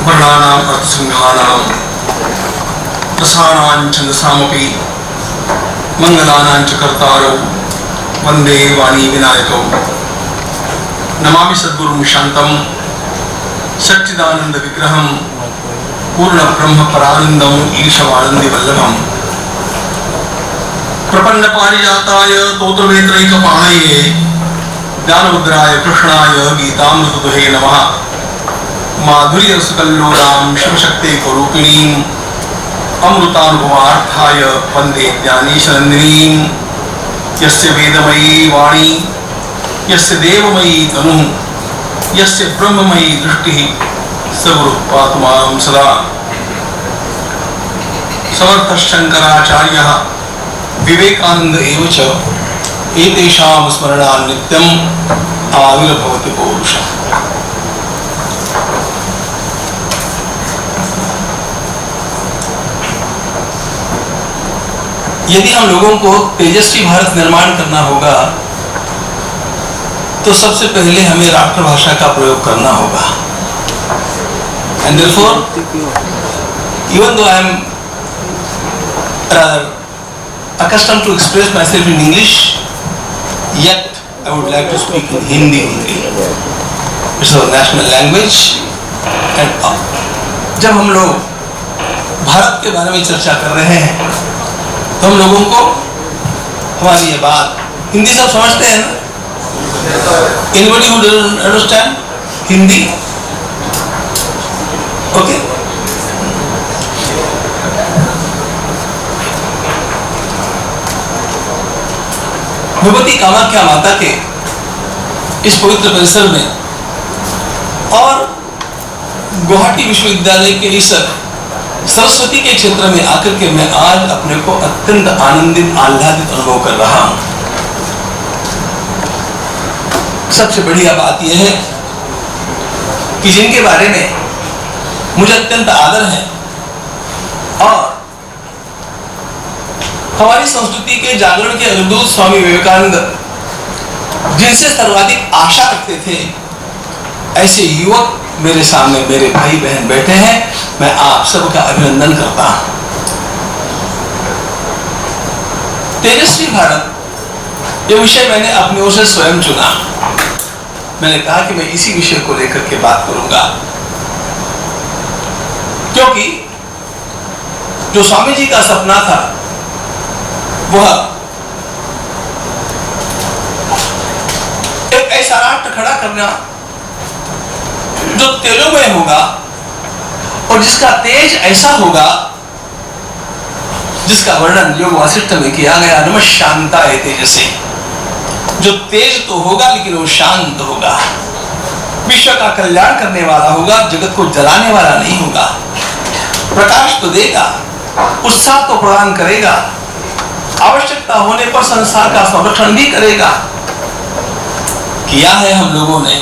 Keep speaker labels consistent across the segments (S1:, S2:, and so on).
S1: वर्णानाम् अर्थसंग्रहाणां रसाणां छन्दसामपि मंगलानां च कर्तारौ वंदे वाणी विनायकौ। नमामि सद्गुरुं शान्तं सच्चिदानंद विग्रहं पूर्ण ब्रह्म परानंदं ईशवानंदी वल्लभं। प्रपन्न पारिजाताय तोत्रवेत्रैकपाणये ज्ञानमुद्राय कृष्णाय गीतामृतदुहे नमः। माधुर्य रसकल्लोलां शिवशक्तिरूपिणीं अमृतानुभवार्थाय वंदे ज्ञानेशनन्दिनीं। यस्य वेदमयी वाणी यस्य देवमयी तनुः यस्य ब्रह्ममयी दृष्टिः स गुरुः पातु मां सदा। समर्थः शंकराचार्यः विवेकानंद एव च एतेषां स्मरणान् नित्यम् आविर्भवति पौरुषम्। यदि हम लोगों को तेजस्वी भारत निर्माण करना होगा तो सबसे पहले हमें राष्ट्रभाषा का प्रयोग करना होगा। And therefore, even though I am accustomed to express myself in English, yet I would like to speak in Hindi only. It's our national language. And जब हम लोग भारत के बारे में चर्चा कर रहे हैं तो हम लोगों को हमारी ये बात हिंदी सब समझते हैं ना? Anybody who doesn't understand Hindi? Okay. Bhagwati Kamakhya माता के इस पवित्र परिसर में और गुवाहाटी विश्वविद्यालय के इस सरस्वती के क्षेत्र में आकर के मैं आज अपने को अत्यंत आनंदित आह्लादित अनुभव कर रहा हूं। सबसे बढ़िया बात यह है कि जिनके बारे में मुझे अत्यंत आदर है और हमारी संस्कृति के जागरण के अग्रदूत स्वामी विवेकानंद जिनसे सर्वाधिक आशा रखते थे, ऐसे युवक मेरे सामने मेरे भाई बहन बैठे हैं। मैं आप सबका अभिनंदन करता हूं। तेजस्वी भारत ये विषय मैंने अपनी ओर से स्वयं चुना। मैंने कहा कि मैं इसी विषय को लेकर के बात करूंगा क्योंकि जो स्वामी जी का सपना था वह एक ऐसा राष्ट्र खड़ा करना जो तेजोमय होगा और जिसका तेज ऐसा होगा जिसका वर्णन योग वासिष्ठ में किया गया, नमः शांताय तेजसे। जो तेज तो होगा लेकिन वो शांत होगा, विश्व का कल्याण करने वाला होगा, जगत को जलाने वाला नहीं होगा। प्रकाश तो देगा, उत्साह तो प्रदान करेगा, आवश्यकता होने पर संसार का संरक्षण भी करेगा। किया है हम लोगों ने।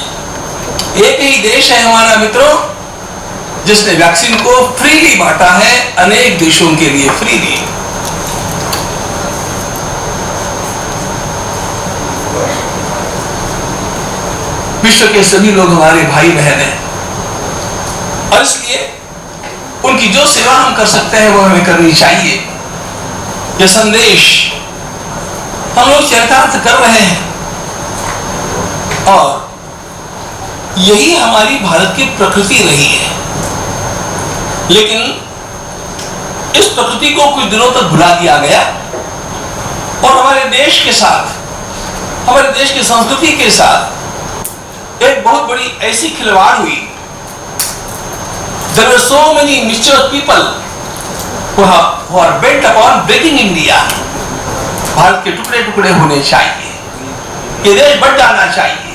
S1: एक ही देश है हमारा मित्रों जिसने वैक्सीन को फ्रीली बांटा है, अनेक देशों के लिए फ्रीली। विश्व के सभी लोग हमारे भाई बहन हैं और इसलिए उनकी जो सेवा हम कर सकते हैं वो हमें करनी चाहिए। यह संदेश हम लोग चरितार्थ कर रहे हैं और यही हमारी भारत की प्रकृति रही है। लेकिन इस प्रकृति को कुछ दिनों तक भुला दिया गया और हमारे देश के साथ, हमारे देश की संस्कृति के साथ एक बहुत बड़ी ऐसी खिलवाड़ हुई। There were so many mischievous people who are bent upon breaking India. Bharat के टुकड़े टुकड़े होने चाहिए, ये देश बढ़ जाना चाहिए,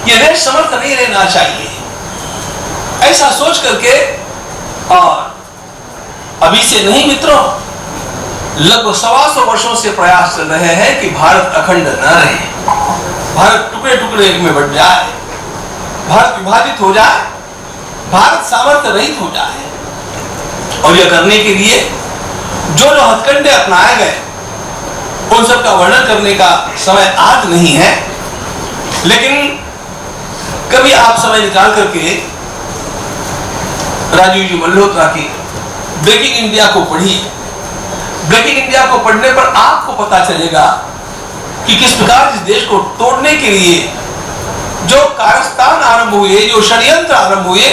S1: ये देश समर्थ नहीं रहना चाहिए, ऐसा सोच करके। और अभी से नहीं मित्रों, लगभग 125 वर्षों से प्रयास चल रहे हैं कि भारत अखंड न रहे, भारत टुकड़े टुकड़े में बढ़ जाए, भारत विभाजित हो जाए, भारत सामर्थ्य रहित हो जाए। और यह करने के लिए जो जो हथकंडे अपनाए गए उन सब का वर्णन करने का समय आज नहीं है, लेकिन कभी आप समय निकाल करके राजीव जी मल्होत्रा की ब्रेकिंग इंडिया को पढ़िए। ब्रेकिंग इंडिया को पढ़ने पर आपको पता चलेगा कि किस प्रकार इस देश को तोड़ने के लिए जो कारस्तान आरंभ हुए, जो षड्यंत्र आरंभ हुए,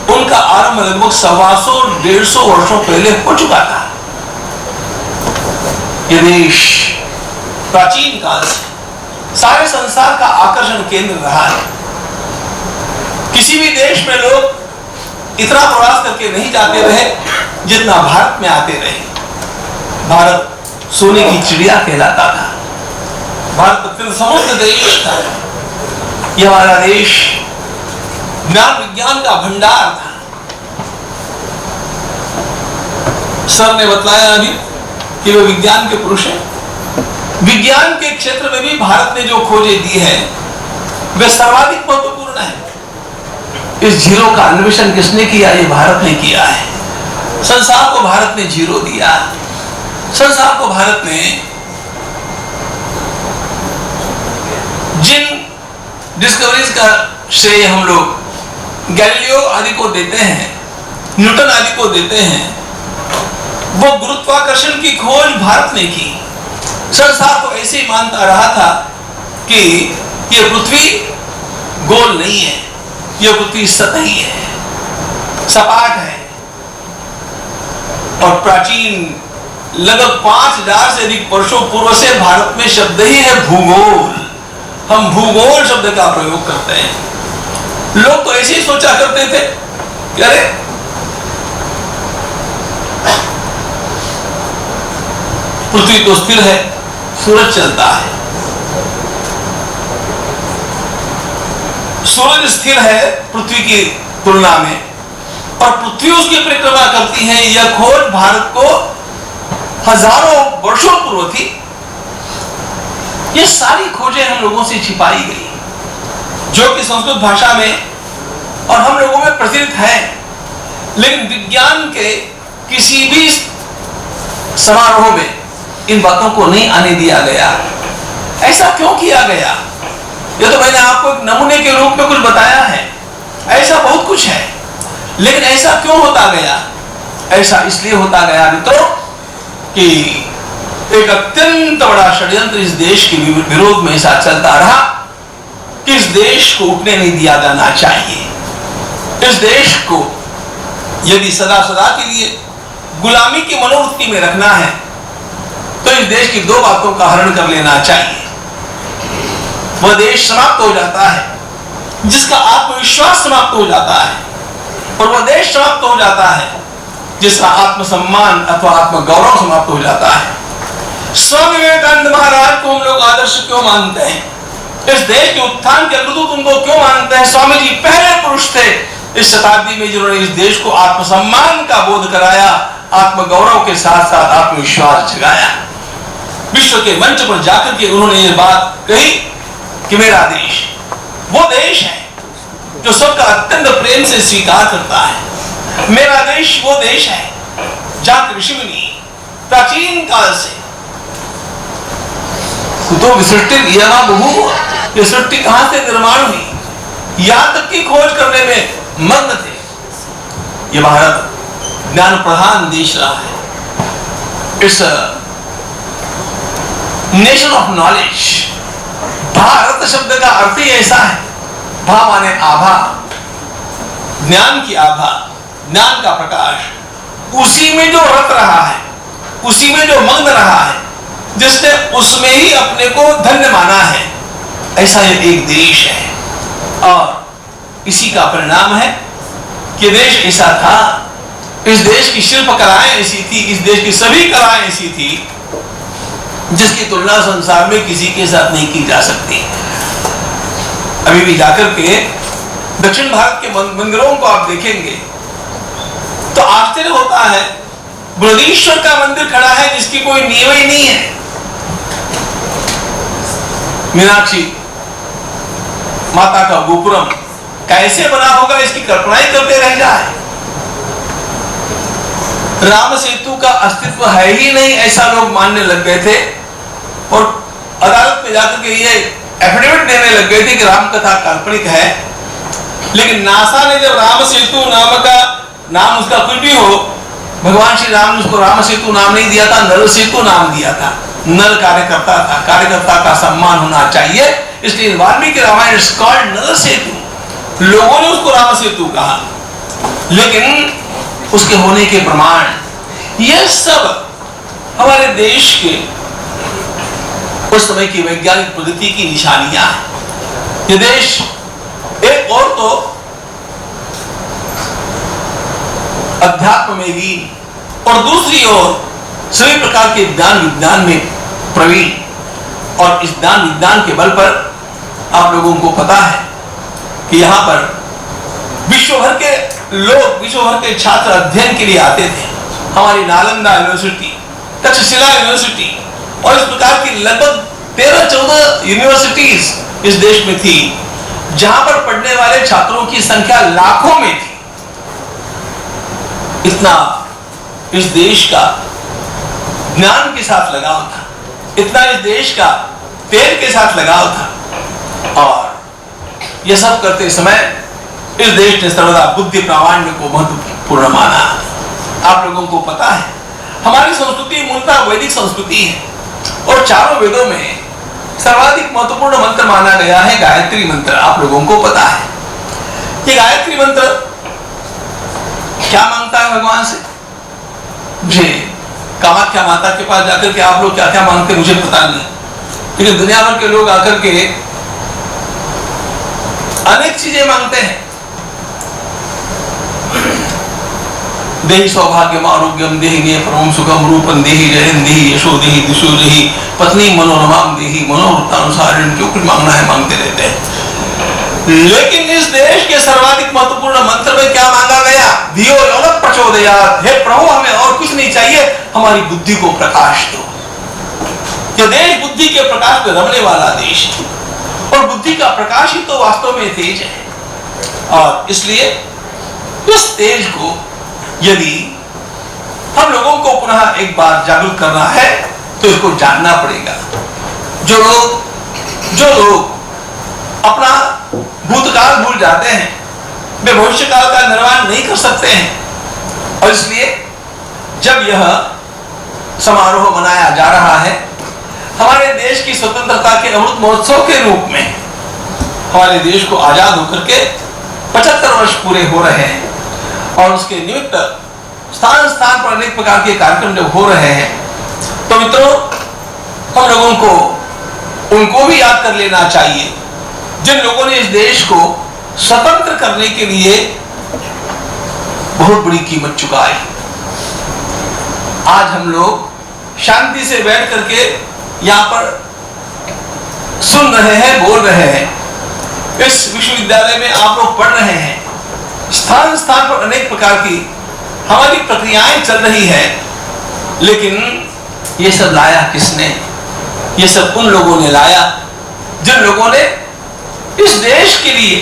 S1: उनका आरंभ लगभग 125-150 वर्षों पहले हो चुका था। ये देश प्राचीन काल से सारे संसार का आकर्षण केंद्र रहा है। किसी भी देश में लोग इतना प्रवास करके नहीं जाते रहे जितना भारत में आते रहे। भारत सोने की चिड़िया कहलाता था। भारत अत्यंत समृद्ध देश था। यह हमारा देश ज्ञान विज्ञान का भंडार था। सर ने बतलाया अभी कि वे विज्ञान के पुरुष हैं। विज्ञान के क्षेत्र में भी भारत ने जो खोजें दी है वे सर्वाधिक महत्वपूर्ण है। इस जीरो का अन्वेषण किसने किया? ये भारत ने किया है। संसार को भारत ने जीरो दिया। संसार को भारत ने जिन डिस्कवरीज का श्रेय हम लोग गैलीलियो आदि को देते हैं, न्यूटन आदि को देते हैं, वो गुरुत्वाकर्षण की खोज भारत ने की। संसार को ऐसे ही मानता रहा था कि यह पृथ्वी गोल नहीं है, यह पृथ्वी सतही है, सपाट है। और प्राचीन लगभग 5000 से अधिक वर्षों पूर्व से भारत में शब्द ही है भूगोल। हम भूगोल शब्द का प्रयोग करते हैं। लोग तो ऐसे ही सोचा करते थे कि अरे पृथ्वी तो स्थिर है, सूरज चलता है। सूरज स्थिर है पृथ्वी की तुलना में और पृथ्वी उसकी परिक्रमा करती है। यह खोज भारत को हजारों वर्षों पूर्व थी। ये सारी खोजें हम लोगों से छिपाई गई, जो कि संस्कृत भाषा में और हम लोगों में प्रचलित है, लेकिन विज्ञान के किसी भी समारोह में इन बातों को नहीं आने दिया गया। ऐसा क्यों किया गया? यह तो मैंने आपको एक नमूने के रूप में कुछ बताया है। ऐसा बहुत कुछ है, लेकिन ऐसा क्यों होता गया? ऐसा इसलिए होता गया तो कि एक अत्यंत बड़ा षड्यंत्र इस देश के विरोध में ऐसा चलता रहा कि इस देश को उठने नहीं दिया जाना चाहिए। इस देश को यदि सदा सदा के लिए गुलामी की मनोवृत्ति में रखना है तो इस देश की दो बातों का हरण कर लेना चाहिए। वह देश समाप्त हो जाता है जिसका आत्मविश्वास समाप्त हो जाता है, और वह देश समाप्त हो जाता है जिसका आत्मसम्मान अथवा आत्मगौरव समाप्त हो जाता है। स्वामी विवेकानंद महाराज को हम लोग आदर्श क्यों मानते हैं? इस देश के उत्थान के अग्रदूत उनको क्यों मानते हैं? स्वामी जी पहले पुरुष थे इस शताब्दी में जिन्होंने इस देश को आत्मसम्मान का बोध कराया, आत्मगौरव के साथ साथ आत्मविश्वास जगाया। विश्व के मंच पर जाकर के उन्होंने ये बात कही कि मेरा देश वो देश है जो सबका अत्यंत प्रेम से स्वीकार करता है। मेरा देश वो देश है जहां ऋषि मुनि प्राचीन काल से तो सृष्टि ये सृष्टि कहां से निर्माण हुई, यहां तक की खोज करने में मग्न थे। ये भारत ज्ञान प्रधान देश रहा है। इस नेशन ऑफ नॉलेज, भारत शब्द का अर्थ ही ऐसा है। भा माने आभा, ज्ञान की आभा, ज्ञान का प्रकाश, उसी में जो रत रहा है, उसी में जो मग्न रहा है, जिसने उसमें ही अपने को धन्य माना है, ऐसा ये एक देश है। और इसी का परिणाम है कि देश ऐसा था। इस देश की शिल्प कलाएं ऐसी थी, इस देश की सभी कलाएं ऐसी थी जिसकी तुलना संसार में किसी के साथ नहीं की जा सकती। अभी भी जाकर के दक्षिण भारत के मंदिरों को आप देखेंगे तो आश्चर्य होता है। बृहदीश्वर का मंदिर खड़ा है जिसकी कोई नींव ही नहीं है। मीनाक्षी माता का गोपुरम कैसे बना होगा इसकी कल्पना ही करते रह जाए। राम सेतु का अस्तित्व है ही नहीं ऐसा लोग मानने लग गए थे और अदालत में जाकर के ये एफिडेविट देने लग गए थे कि राम कथा काल्पनिक है। लेकिन नासा ने जब राम सेतु नाम का नाम उसका कुछ भी हो, भगवान श्री राम ने उसको राम सेतु नाम नहीं दिया था, नर सेतु नाम दिया था। नर कार्यकर्ता था, कार्यकर्ता का सम्मान होना चाहिए, इसलिए वाल्मीकि रामायण इज कॉल्ड नर सेतु। लोगों ने उसको राम सेतु कहा, लेकिन उसके होने के प्रमाण यह सब हमारे देश के उस समय की वैज्ञानिक प्रगति की निशानियां हैं। ये देश एक और तो अध्यात्म में भी और दूसरी ओर सभी प्रकार के ज्ञान विज्ञान में प्रवीण, और इस ज्ञान विज्ञान के बल पर आप लोगों को पता है कि यहाँ पर विश्व भर के लोग, विश्व भर के छात्र अध्ययन के लिए आते थे। हमारी नालंदा यूनिवर्सिटी, तक्षशिला यूनिवर्सिटी और इस प्रकार की लगभग 13-14 यूनिवर्सिटीज इस देश में थी, जहां पर पढ़ने वाले छात्रों की संख्या लाखों में थी। इतना इस देश का ज्ञान के साथ लगाव था, इतना इस देश का तेल के साथ लगाव था, और यह सब करते समय इस देश ने सर्वदा बुद्धि प्रामाण्य को महत्वपूर्ण माना। आप लोगों को पता है हमारी संस्कृति मूलतः वैदिक संस्कृति है, और चारों वेदों में सर्वाधिक महत्वपूर्ण मंत्र माना गया है गायत्री मंत्र। आप लोगों को पता है ये गायत्री मंत्र क्या मांगता है भगवान से? मुझे कामाख्या माता के पास जाकर के आप लोग क्या क्या मांगते मुझे पता नहीं, लेकिन दुनिया भर के लोग आकर के अनेक चीजें मांगते हैं। देहि सौभाग्यम आरोग्यम देहि परम सुखम रूपम देहि जयन देहि यशो देहि दिशो देहि पत्नी मनोरमाम देहि मनोवृत्तानुसार जो कुछ मांगना है मांगते रहते हैं। लेकिन इस देश के सर्वाधिक महत्वपूर्ण मंत्र में क्या मांगा गया? धियो यो न प्रचोदयात्, हे प्रभु हमें और कुछ नहीं चाहिए, हमारी बुद्धि को प्रकाश दो। यह देश बुद्धि के प्रकाश में रमने वाला देश है, और बुद्धि का प्रकाश ही तो वास्तव में तेज है। और इसलिए इस तेज को यदि हम लोगों को पुनः एक बार जागरूक करना है तो इसको जानना पड़ेगा। जो लोग अपना भूतकाल भूल जाते हैं, वे भविष्य काल का निर्माण नहीं कर सकते हैं, और इसलिए जब यह समारोह मनाया जा रहा है हमारे देश की स्वतंत्रता के अमृत महोत्सव के रूप में, हमारे देश को आजाद होकर के 75 वर्ष पूरे हो रहे हैं, और उसके निमित्त स्थान स्थान पर अनेक प्रकार के कार्यक्रम जब हो रहे हैं, तो मित्रों हम लोगों को उनको भी याद कर लेना चाहिए जिन लोगों ने इस देश को स्वतंत्र करने के लिए बहुत बड़ी कीमत चुकाई। आज हम लोग शांति से बैठ करके यहाँ पर सुन रहे हैं, बोल रहे हैं, इस विश्वविद्यालय में आप लोग पढ़ रहे हैं, स्थान स्थान पर अनेक प्रकार की हमारी प्रक्रियाएं चल रही है, लेकिन ये सब लाया किसने? ये सब उन लोगों ने लाया जिन लोगों ने इस देश के लिए,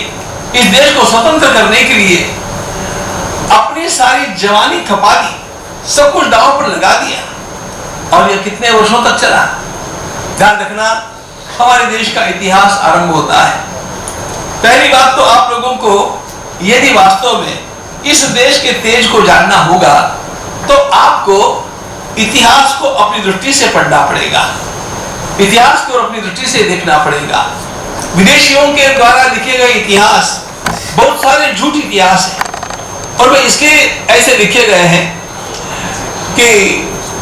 S1: इस देश को स्वतंत्र करने के लिए अपनी सारी जवानी खपा दी, सब कुछ दांव पर लगा दिया, और यह कितने वर्षों तक चला। ध्यान रखना, हमारे देश का इतिहास आरंभ होता है। पहली बात तो आप लोगों को यदि वास्तव में इस देश के तेज को जानना होगा तो आपको इतिहास को अपनी दृष्टि से पढ़ना पड़ेगा, इतिहास को अपनी दृष्टि से देखना पड़ेगा। विदेशियों के द्वारा लिखे गए इतिहास बहुत सारे झूठ इतिहास हैं, और वे इसके ऐसे लिखे गए हैं कि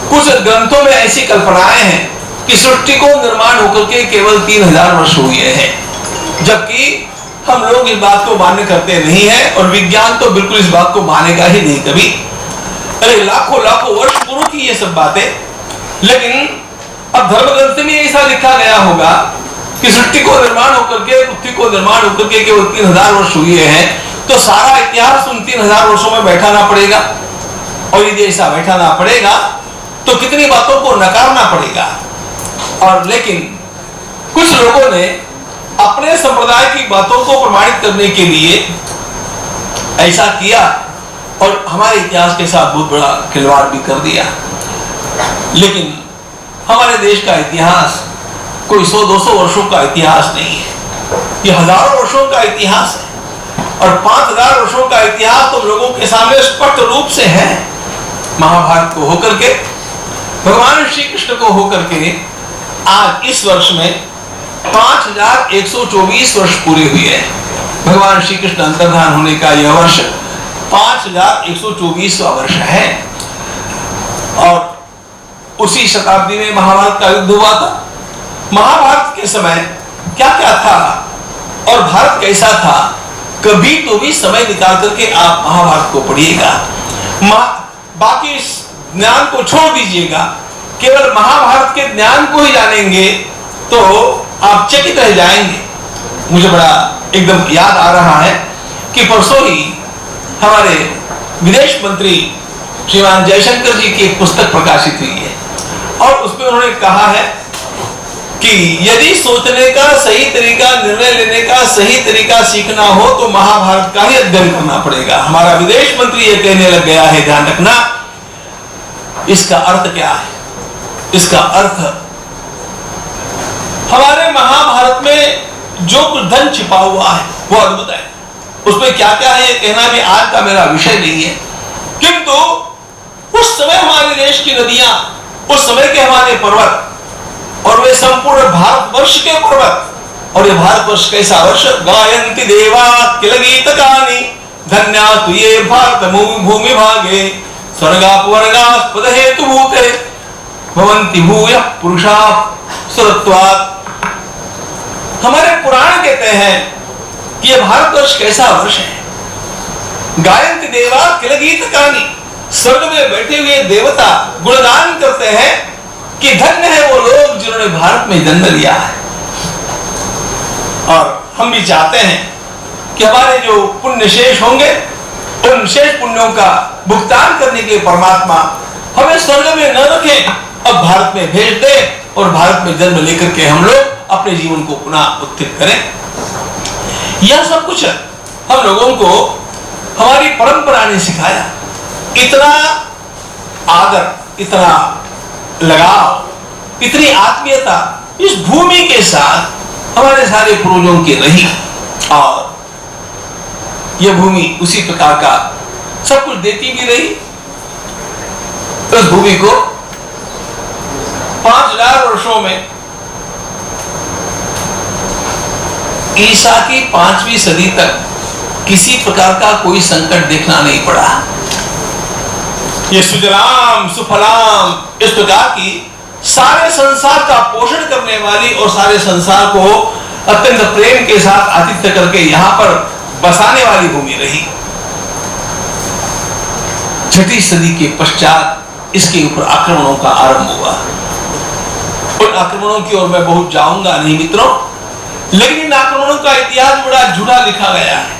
S1: कुछ ग्रंथों में ऐसी कल्पनाएं हैं कि सृष्टि को निर्माण होकर के केवल 3000 वर्ष हुए हैं, जबकि हम लोग इस बात को मान्य करते नहीं है, और विज्ञान तो बिल्कुल इस बात को मानेगा ही नहीं कभी। अरे लाखों लाखों वर्ष पूर्व की ये सब बातें, लेकिन अब धर्म ग्रंथ में ऐसा लिखा गया होगा कि सृष्टि को निर्माण होकर के, पृथ्वी को निर्माण होकर के केवल 3000 वर्ष हुए हैं, तो सारा इतिहास उन 3000 वर्षों में बैठाना पड़ेगा, और यदि ऐसा बैठाना पड़ेगा तो कितनी बातों को नकारना पड़ेगा। और लेकिन कुछ लोगों ने अपने संप्रदाय की बातों को प्रमाणित करने के लिए ऐसा किया, और हमारे इतिहास के साथ बहुत बड़ा खिलवाड़ भी कर दिया। लेकिन हमारे देश का इतिहास कोई 100-200 वर्षों का इतिहास नहीं है, ये हजारों वर्षों का इतिहास है। और 5000 वर्षों का इतिहास तुम लोगों के सामने स्पष्ट रूप से है। महाभारत को होकर के, भगवान श्री कृष्ण को होकर के आज इस वर्ष में 5124 वर्ष पूरे हुए हैं। भगवान श्री कृष्ण अंतर्धान होने का यह वर्ष 5124वां वर्ष है। और उसी शताब्दी में महाभारत का युद्ध हुआ था। महाभारत के समय क्या क्या था और भारत कैसा था, कभी तो भी समय निकाल करके आप महाभारत को पढ़िएगा। बाकी ज्ञान को छोड़ दीजिएगा, केवल महाभारत के ज्ञान को ही जानेंगे तो आप चकित रह जाएंगे। मुझे बड़ा एकदम याद आ रहा है कि परसों ही हमारे विदेश मंत्री श्रीमान जयशंकर जी की एक पुस्तक प्रकाशित हुई है और उसमें उन्होंने कहा है कि यदि सोचने का सही तरीका, निर्णय लेने का सही तरीका सीखना हो तो महाभारत का ही अध्ययन करना पड़ेगा। हमारा विदेश मंत्री ये कहने लग गया है, ध्यान रखना। इसका अर्थ क्या है? इसका अर्थ हमारे महाभारत में जो कुछ धन छिपा हुआ है वो अद्भुत है। उसमें क्या क्या है ये कहना भी आज का मेरा विषय नहीं है, किंतु उस समय हमारे देश की नदियां, उस समय के हमारे पर्वत और वे संपूर्ण भारतवर्ष के पर्वत। और ये भारतवर्ष कैसा वर्ष? गायन्ति देवा किल गीतकानि धन्या तु ये भारत भूमि भागे स्वर्गापवर्गास्पद हेतु भूते भवन्ति भूयः पुरुषा सुरत्वात्। हमारे पुराण कहते हैं कि यह भारतवर्ष कैसा वर्ष है। गायन्ति देवा किल गीतकानि, स्वर्ग में बैठे हुए देवता गुणगान करते हैं कि धन्य है वो लोग जिन्होंने भारत में जन्म लिया है। और हम भी चाहते हैं कि हमारे जो पुण्य शेष होंगे उन शेष पुण्यों का भुगतान करने के परमात्मा हमें स्वर्ग में न रखें, अब भारत में भेज दे और भारत में जन्म लेकर के हम लोग अपने जीवन को पुनः उत्थित करें। यह सब कुछ हम लोगों को हमारी परंपरा ने सिखाया। इतना आदर, इतना लगाव, इतनी आत्मीयता इस भूमि के साथ हमारे सारे पूर्वजों की रही और यह भूमि उसी प्रकार का सब कुछ देती भी रही। उस भूमि को 5000 वर्षों में ईसा की 5वीं सदी तक किसी प्रकार का कोई संकट देखना नहीं पड़ा। ये सुजलाम सुफलाम इस प्रकार की सारे संसार का पोषण करने वाली और सारे संसार को अत्यंत प्रेम के साथ आतिथ्य करके यहां पर बसाने वाली भूमि रही। 6वीं सदी के पश्चात इसके ऊपर आक्रमणों का आरंभ हुआ। उन आक्रमणों की ओर मैं बहुत जाऊंगा नहीं मित्रों, लेकिन इन आक्रमणों का इतिहास बड़ा झूठा लिखा गया है।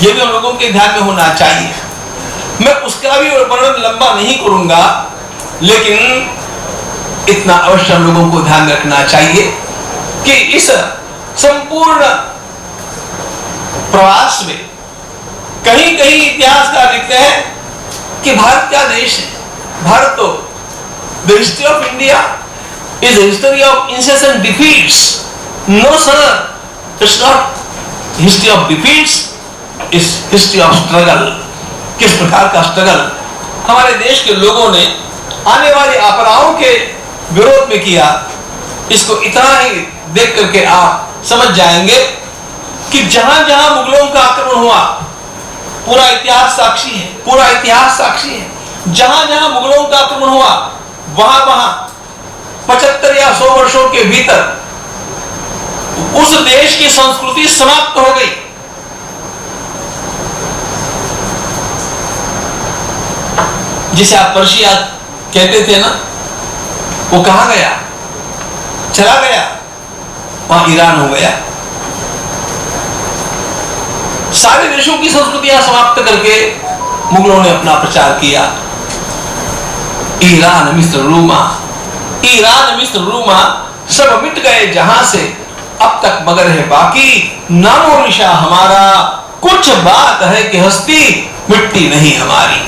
S1: यह भी हम लोगों के ध्यान में होना चाहिए। मैं उसका भी वर्णन लंबा नहीं करूंगा, लेकिन इतना अवश्य हम लोगों को ध्यान रखना चाहिए कि इस संपूर्ण प्रवास में कहीं कहीं इतिहासकार लिखते हैं कि भारत क्या देश है। भारत तो the history of India is the history of incessant defeats. No sir, it's not history of defeats, it's history of struggle. किस प्रकार का स्ट्रगल हमारे देश के लोगों ने आने वाली आपदाओं के विरोध में किया, इसको इतना ही देख करके आप समझ जाएंगे कि जहां जहां मुगलों का आक्रमण हुआ, पूरा इतिहास साक्षी है, पूरा इतिहास साक्षी है। जहां जहां मुगलों का आक्रमण हुआ वहां वहां 75 या 100 वर्षों के भीतर उस देश की संस्कृति समाप्त हो गई। जिसे आप पर्शिया कहते थे ना, वो कहां गया? चला गया, वहां ईरान हो गया। सारे देशों की संस्कृतियां समाप्त करके मुगलों ने अपना प्रचार किया। ईरान, मिस्र, रोमा, ईरान, मिस्र, रोमा सब मिट गए जहां से, अब तक मगर है बाकी नामो निशा हमारा। कुछ बात है कि हस्ती मिट्टी नहीं हमारी।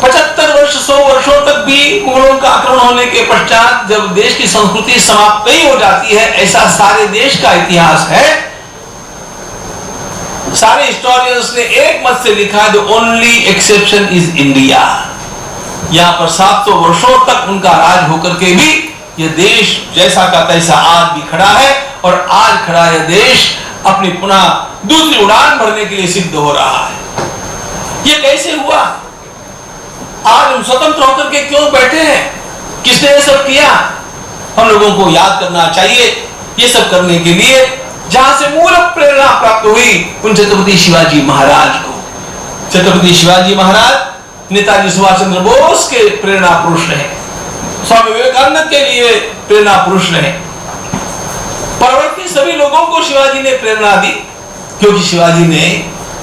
S1: 75 वर्ष 100 वर्षों तक भी मुगलों का आक्रमण होने के पश्चात जब देश की संस्कृति समाप्त नहीं हो जाती है, ऐसा सारे देश का इतिहास है। सारे हिस्टोरियंस ने एक मत से लिखा है, the only exception is India. यहां पर 700 वर्षों तक उनका राज होकर के भी यह देश जैसा का तैसा आज भी खड़ा है, और आज खड़ा यह देश अपनी पुनः दूसरी उड़ान भरने के लिए सिद्ध हो रहा है। यह कैसे हुआ? आज हम स्वतंत्र होकर के क्यों बैठे हैं? किसने ये सब किया? हम लोगों को याद करना चाहिए। ये सब करने के लिए जहां से मूल प्रेरणा प्राप्त हुई उन छत्रपति शिवाजी महाराज को। छत्रपति शिवाजी महाराज नेताजी सुभाष चंद्र बोस के प्रेरणा पुरुष रहे, स्वामी विवेकानंद के लिए प्रेरणा पुरुष रहे। परवर्ती सभी लोगों को शिवाजी ने प्रेरणा दी, क्योंकि शिवाजी ने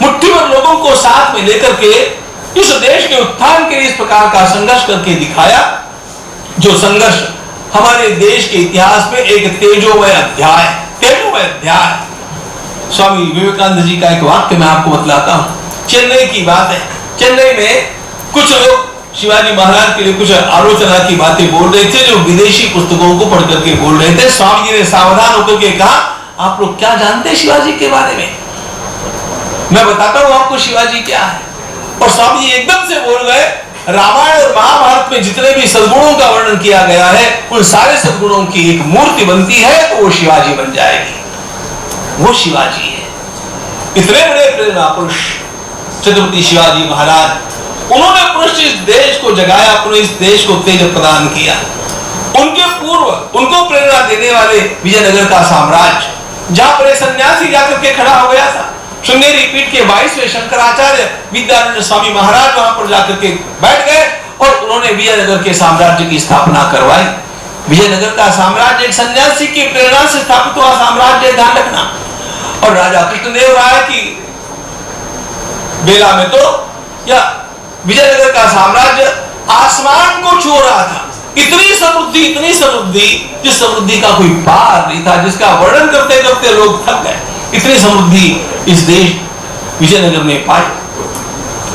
S1: मुट्ठी भर लोगों को साथ में लेकर के इस देश के उत्थान के लिए इस प्रकार का संघर्ष करके दिखाया, जो संघर्ष हमारे देश के इतिहास में एक तेजोमय अध्याय स्वामी विवेकानंद जी का एक वाक्य मैं आपको बतलाता हूं। चेन्नई की बात है। चेन्नई में कुछ लोग शिवाजी महाराज के लिए कुछ आलोचना की बातें बोल रहे थे, जो विदेशी पुस्तकों को पढ़ करके बोल रहे थे। स्वामी जी ने सावधान होकर के कहा, आप लोग क्या जानते हैं शिवाजी के बारे में? मैं बताता हूं आपको शिवाजी क्या है। और स्वामी जी एकदम से बोल गए, रामायण और महाभारत में जितने भी सद्गुणों का वर्णन किया गया है, उन सारे सद्गुणों की एक मूर्ति बनती है तो वो शिवाजी बन जाएगी। वो शिवाजी है। इतने बड़े प्रेरणा पुरुष छत्रपति शिवाजी महाराज, उन्होंने पुरुष इस देश को जगाया, अपने इस देश को तेज प्रदान किया। उनके पूर्व उनको प्रेरणा देने वाले विजयनगर का साम्राज्य, जहां पर एक सन्यासी जाकर के खड़ा हो गया था, श्रृंगेरी पीठ के 22वें शंकराचार्य विद्यानंद स्वामी महाराज वहां पर जाकर के बैठ गए और उन्होंने विजयनगर के साम्राज्य की स्थापना करवाई। विजयनगर का साम्राज्य एक सन्यासी की प्रेरणा से स्थापित हुआ साम्राज्य, ध्यान रखना। और राजा कृष्णदेव राय की बेला में तो या विजयनगर का साम्राज्य आसमान को छू रहा था। इतनी समृद्धि, जिस समृद्धि का कोई पार नहीं था, जिसका वर्णन करते करते लोग थक गए। इतनी समृद्धि इस देश विजयनगर में पाई,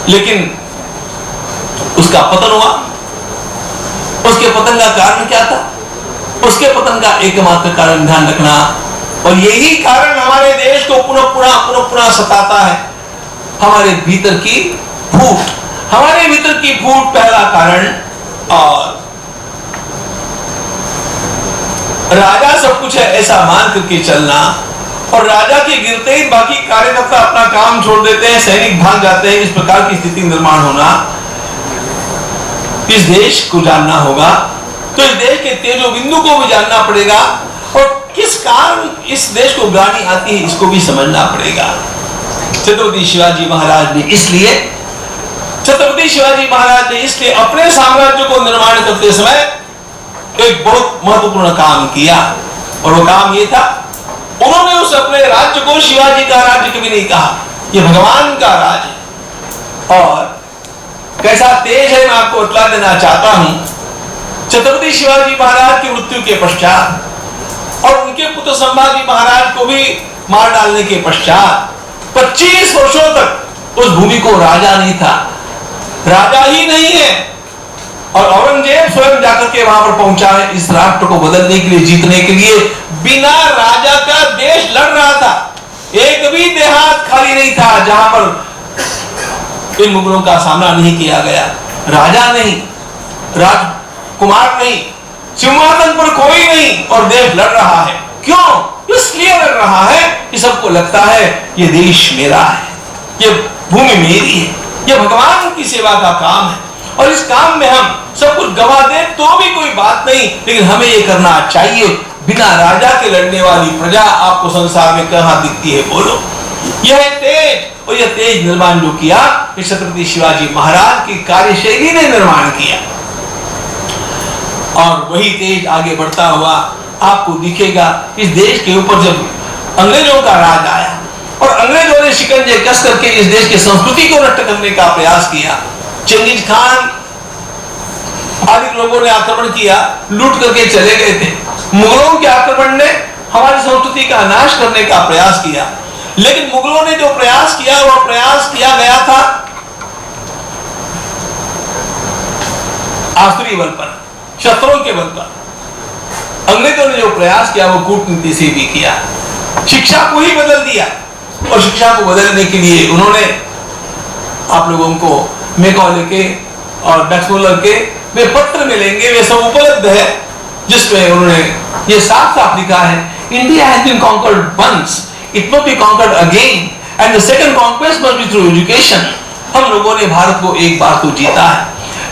S1: लेकिन उसका पतन हुआ। उसके पतन का कारण क्या था? उसके पतन का एकमात्र कारण ध्यान रखना, और यही कारण हमारे देश को पुनः सताता है, हमारे भीतर की फूट। हमारे भीतर की फूट पहला कारण। और राजा सब कुछ है ऐसा मान करके चलना, और राजा के गिरते ही बाकी कार्यकर्ता अपना काम छोड़ देते हैं, सैनिक भाग जाते हैं, इस प्रकार की स्थिति निर्माण होना। इस देश को जानना होगा, तो इस देश के तेजो बिंदु को भी जानना पड़ेगा, और किस कारण इस देश को ग्लानि आती है इसको भी समझना पड़ेगा। छत्रपति शिवाजी महाराज ने इसलिए अपने साम्राज्य को निर्माण करते समय एक बहुत महत्वपूर्ण काम किया, और वो काम ये था, उन्होंने उस अपने राज्य को शिवाजी का राज्य कभी नहीं कहा, ये भगवान का राज्य है। और कैसा तेज है मैं आपको बतला देना चाहता हूं। छत्रपति शिवाजी महाराज की मृत्यु के पश्चात और उनके पुत्र संभाजी महाराज को भी मार डालने के पश्चात 25 वर्षों तक उस भूमि को राजा नहीं था, राजा ही नहीं है। और औरंगजेब स्वयं जाकर के वहां पर पहुंचा है इस राष्ट्र को बदलने के लिए, जीतने के लिए। बिना राजा का देश लड़ रहा था, एक भी देहात खाली नहीं था जहां पर इन मुगलों का सामना नहीं किया गया। राजा नहीं, राजकुमार नहीं, सिंहासन पर कोई नहीं, और देश लड़ रहा है। क्यों? इसलिए लड़ रहा है कि सबको लगता है ये देश मेरा है, ये भूमि मेरी है, ये भगवान की सेवा का काम है, और इस काम में हम सब कुछ गवा दें तो भी कोई बात नहीं, लेकिन हमें ये करना चाहिए। बिना राजा के लड़ने वाली प्रजा आपको संसार में कहां दिखती है? बोलो। यह तेज, और यह तेज निर्माण जो किया छत्रपति शिवाजी महाराज की कार्यशैली ने निर्माण किया, और वही तेज आगे बढ़ता हुआ आपको दिखेगा। इस देश के ऊपर जब अंग्रेजों का राज आया और अंग्रेजों ने शिकंजे कस करके इस देश की संस्कृति को नष्ट करने का प्रयास किया, चंगेज खान आदि लोगों ने आक्रमण किया, लूट करके चले गए थे। मुगलों के आक्रमण ने हमारी संस्कृति का नाश करने का प्रयास किया, लेकिन मुगलों ने जो प्रयास किया वह प्रयास किया गया था आसुरी बल पर, शस्त्रों के बल पर। अंग्रेजों ने जो प्रयास किया वो कूटनीति से भी किया, शिक्षा को ही बदल दिया। और शिक्षा को बदलने के लिए उन्होंने आप लोगों को मैकॉले के और मैक्समुलर के वे पत्र मिलेंगे, वे सब उपलब्ध है, जिसमें उन्होंने ये साफ साफ लिखा है, India has been conquered once, it must be conquered again and the second conquest must be through education. हम लोगों ने भारत को एक बार तो जीता है,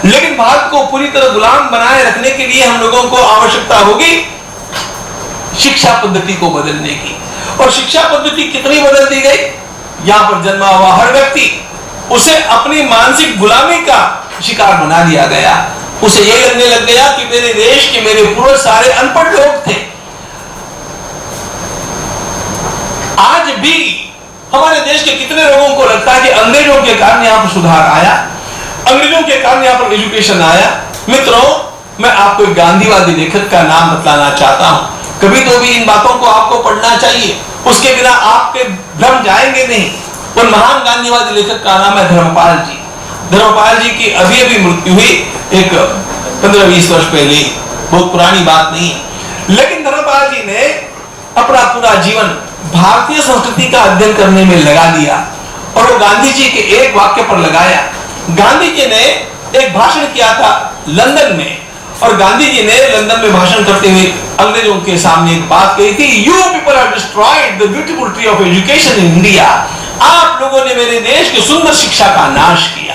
S1: लेकिन भारत को पूरी तरह गुलाम बनाए रखने के लिए हम लोगों को आवश्यकता होगी शिक्षा पद्धति को बदलने की। और शिक्षा पद्धति कितनी बदल दी गई? यहां पर जन्मा हुआ हर व्यक्ति उसे अपनी मानसिक गुलामी का शिकार बना दिया गया। उसे यह लगने लग गया कि मेरे देश के मेरे पूर्वज सारे अनपढ़ लोग थे। आज भी हमारे देश के कितने लोगों को लगता है कि अंग्रेजों के कारण यहां पर सुधार आया, अंग्रेजों के कारण यहां पर एजुकेशन आया। मित्रों, मैं आपको एक गांधीवादी लेखक का नाम बतलाना चाहता हूं। कभी तो भी इन बातों को आपको पढ़ना चाहिए, उसके बिना आपके भ्रम जाएंगे नहीं। उन महान गांधीवादी लेखक का नाम है धर्मपाल जी। धर्मपाल जी की अभी अभी मृत्यु हुई, एक 15-20 वर्ष पहले, बहुत पुरानी बात नहीं है। लेकिन धर्मपाल जी ने अपना पूरा जीवन भारतीय संस्कृति का अध्ययन करने में लगा दिया और वो गांधी जी के एक वाक्य पर लगाया। गांधी जी ने एक भाषण किया था लंदन में, और गांधी जी ने लंदन में भाषण करते हुए अंग्रेजों के सामने एक बात कही थी, you people have destroyed the beautiful tree of education in India. आप लोगों ने मेरे देश की सुंदर शिक्षा का नाश किया।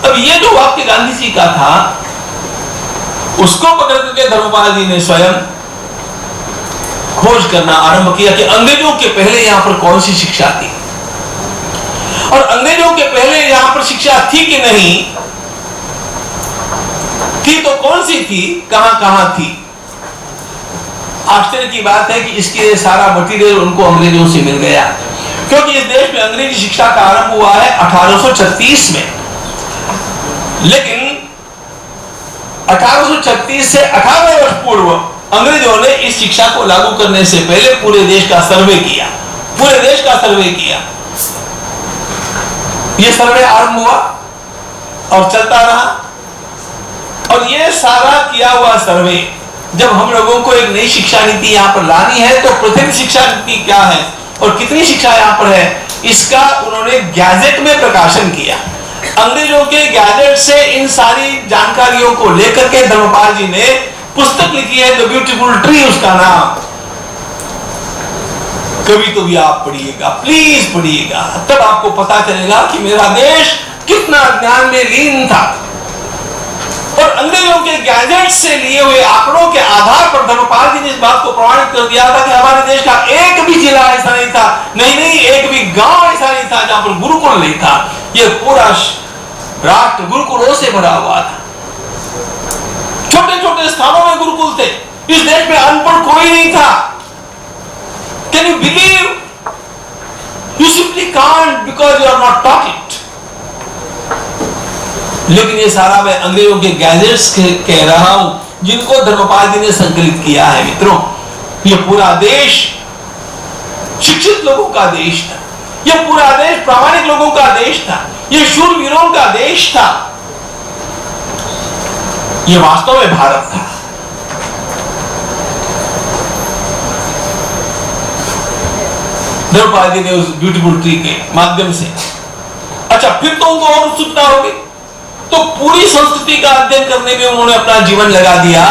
S1: अब ये जो वाक्य गांधी जी का था, उसको पकड़ करके धर्मपाल जी ने स्वयं खोज करना आरंभ किया कि अंग्रेजों के पहले यहां पर कौन सी शिक्षा थी, और अंग्रेजों के पहले यहां पर शिक्षा थी कि नहीं थी, तो कौन सी थी, कहां थी। आश्चर्य की बात है कि इसके लिए सारा मटेरियल उनको अंग्रेजों से मिल गया, क्योंकि इस देश में अंग्रेजी शिक्षा का आरंभ हुआ है 1836 में। लेकिन 1836 से 18 वर्ष पूर्व अंग्रेजों ने इस शिक्षा को लागू करने से पहले पूरे देश का सर्वे किया, पूरे देश का सर्वे किया। यह सर्वे आरंभ हुआ और चलता रहा, और यह सारा किया हुआ सर्वे, जब हम लोगों को एक नई शिक्षा नीति यहां पर लानी है, तो प्रथम शिक्षा नीति क्या है और कितनी शिक्षा यहां पर है, इसका उन्होंने गैजेट में प्रकाशन किया। अंग्रेजों के गैजेट से इन सारी जानकारियों को लेकर के धर्मपाल जी ने पुस्तक लिखी है, द ब्यूटीफुल ट्री उसका नाम। कभी तो भी आप पढ़िएगा, प्लीज पढ़िएगा, तब आपको पता चलेगा कि मेरा देश कितना ज्ञान में लीन था। और अंग्रेजों के गैजेट से लिए हुए आंकड़ों के आधार पर धर्मपाल जी ने इस बात को प्रमाणित कर दिया था कि हमारे देश का एक भी जिला ऐसा नहीं था, नहीं एक भी गांव ऐसा नहीं था जहां पर गुरुकुल नहीं था। यह पूरा राष्ट्र गुरुकुलों से भरा हुआ था। छोटे छोटे स्थानों में गुरुकुल थे। इस देश में अनपढ़ कोई नहीं था। Can you believe? You simply can't because you are not taught it. लेकिन ये सारा मैं अंग्रेजों के गैजेट्स कह रहा हूं, जिनको धर्मपाल जी ने संकलित किया है। मित्रों, ये पूरा देश शिक्षित लोगों का देश था, यह पूरा देश प्रामाणिक लोगों का देश था, यह शूरवीरों का देश था, यह वास्तव में भारत था। धर्मपाल जी ने उस ब्यूटीफुल ट्री के माध्यम से, अच्छा फिर तो उनको और उत्सुकता होगी, तो पूरी संस्कृति का अध्ययन करने में उन्होंने अपना जीवन लगा दिया,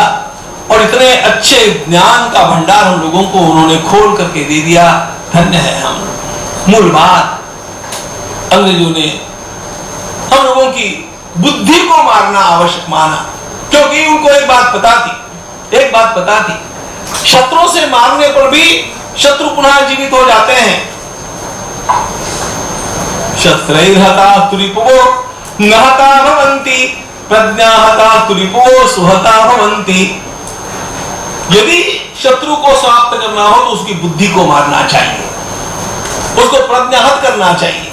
S1: और इतने अच्छे ज्ञान का भंडार हम लोगों को उन्होंने खोल करके दे दिया। धन्य है हम। मूल बात, अंग्रेजों ने हम लोगों की बुद्धि को मारना आवश्यक माना, क्योंकि उनको एक बात पता थी, शत्रुओं से मारने पर भी शत्रु पुनः जीवित हो जाते हैं। शस्त्रैर्हता तुरिपवो नहता भवन्ति, प्रज्ञाहता तुरिपवो सुहता भवन्ति। यदि शत्रु को समाप्त करना हो तो उसकी बुद्धि को मारना चाहिए, उसको प्रज्ञाहत करना चाहिए।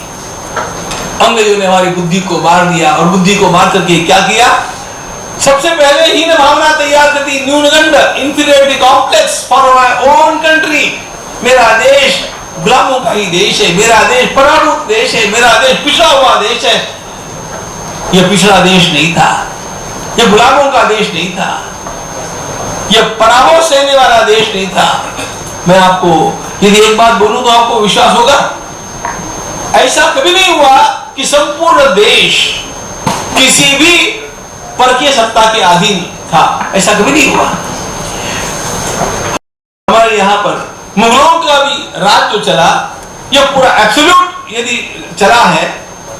S1: अंग्रेजों ने हमारी बुद्धि को मार दिया, और बुद्धि को मार करके क्या किया? सबसे पहले हीन भावना तैयार कर दी, न्यूनगंड, inferiority complex for my own country. मेरा देश गुलामों का ही देश है, मेरा देश पराभूत देश है, मेरा देश पिछड़ा हुआ देश है। यह पिछड़ा देश नहीं था, यह गुलामों का देश नहीं था, यह पराभव सहने वाला देश नहीं था। मैं आपको यदि एक बात बोलूं तो आपको विश्वास होगा, ऐसा कभी नहीं हुआ कि संपूर्ण देश किसी भी परकीय सत्ता के अधीन था, ऐसा कभी नहीं हुआ। हमारे यहाँ पर मुगलों का भी राज जो चला, यह पूरा एब्सोल्यूट यदि चला है